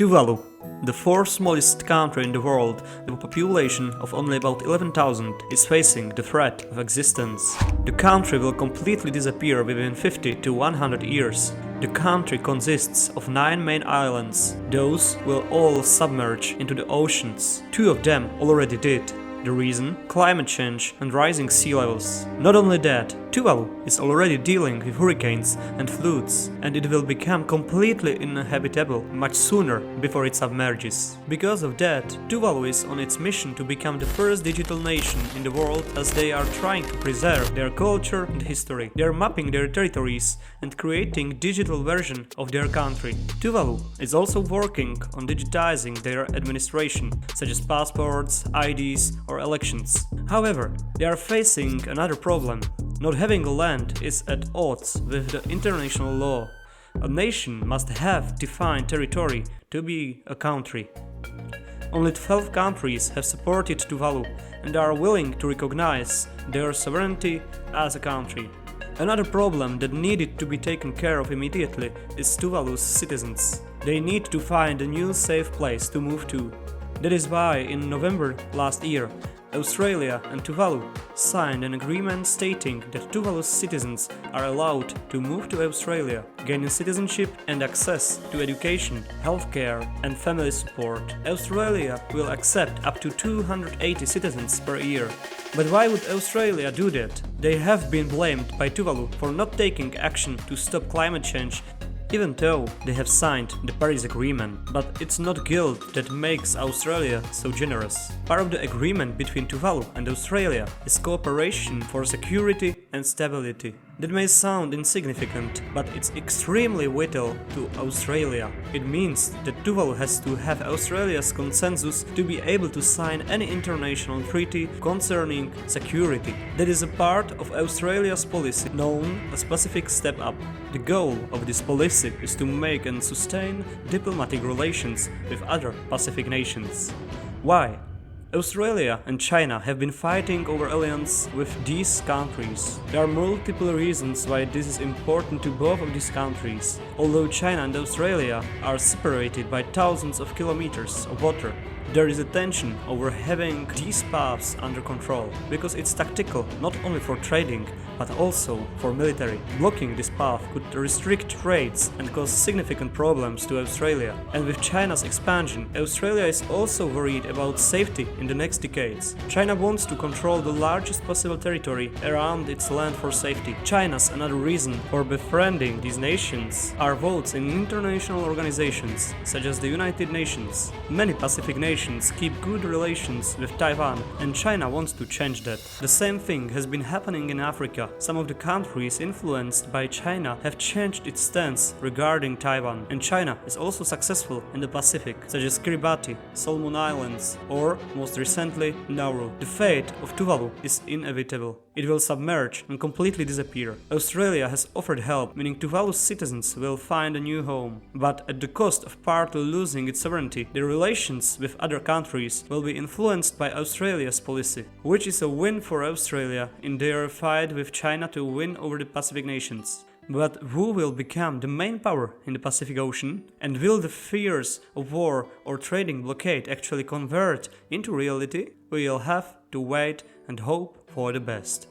Tuvalu, the fourth smallest country in the world with a population of only about 11,000, is facing the threat of existence. The country will completely disappear within 50 to 100 years. The country consists of 9 main islands. Those will all submerge into the oceans. 2 of them already did. The reason? Climate change and rising sea levels. Not only that, Tuvalu is already dealing with hurricanes and floods, and it will become completely uninhabitable much sooner before it submerges. Because of that, Tuvalu is on its mission to become the first digital nation in the world, as they are trying to preserve their culture and history. They are mapping their territories and creating digital version of their country. Tuvalu is also working on digitizing their administration, such as passports, IDs or elections. However, they are facing another problem. Not having a land is at odds with the international law. A nation must have defined territory to be a country. Only 12 countries have supported Tuvalu and are willing to recognize their sovereignty as a country. Another problem that needed to be taken care of immediately is Tuvalu's citizens. They need to find a new safe place to move to. That is why in November last year, Australia and Tuvalu signed an agreement stating that Tuvalu's citizens are allowed to move to Australia, gaining citizenship and access to education, healthcare and family support. Australia will accept up to 280 citizens per year. But why would Australia do that? They have been blamed by Tuvalu for not taking action to stop climate change, even though they have signed the Paris Agreement. But it's not guilt that makes Australia so generous. Part of the agreement between Tuvalu and Australia is cooperation for security and stability. That may sound insignificant, but it's extremely vital to Australia. It means that Tuvalu has to have Australia's consensus to be able to sign any international treaty concerning security. That is a part of Australia's policy known as Pacific Step Up. The goal of this policy is to make and sustain diplomatic relations with other Pacific nations. Why? Australia and China have been fighting over alliance with these countries. There are multiple reasons why this is important to both of these countries. Although China and Australia are separated by thousands of kilometers of water, there is a tension over having these paths under control, because it's tactical not only for trading but also for military. Blocking this path could restrict trades and cause significant problems to Australia. And with China's expansion, Australia is also worried about safety in the next decades. China wants to control the largest possible territory around its land for safety. China's another reason for befriending these nations are votes in international organizations such as the United Nations. Many Pacific nations keep good relations with Taiwan, and China wants to change that. The same thing has been happening in Africa. Some of the countries influenced by China have changed its stance regarding Taiwan, and China is also successful in the Pacific, such as Kiribati, Solomon Islands, or most recently Nauru. The fate of Tuvalu is inevitable. It will submerge and completely disappear. Australia has offered help, meaning Tuvalu's citizens will find a new home. But at the cost of partly losing its sovereignty, the relations with other countries will be influenced by Australia's policy, which is a win for Australia in their fight with China to win over the Pacific nations. But who will become the main power in the Pacific Ocean? And will the fears of war or trading blockade actually convert into reality? We'll have to wait and hope for the best.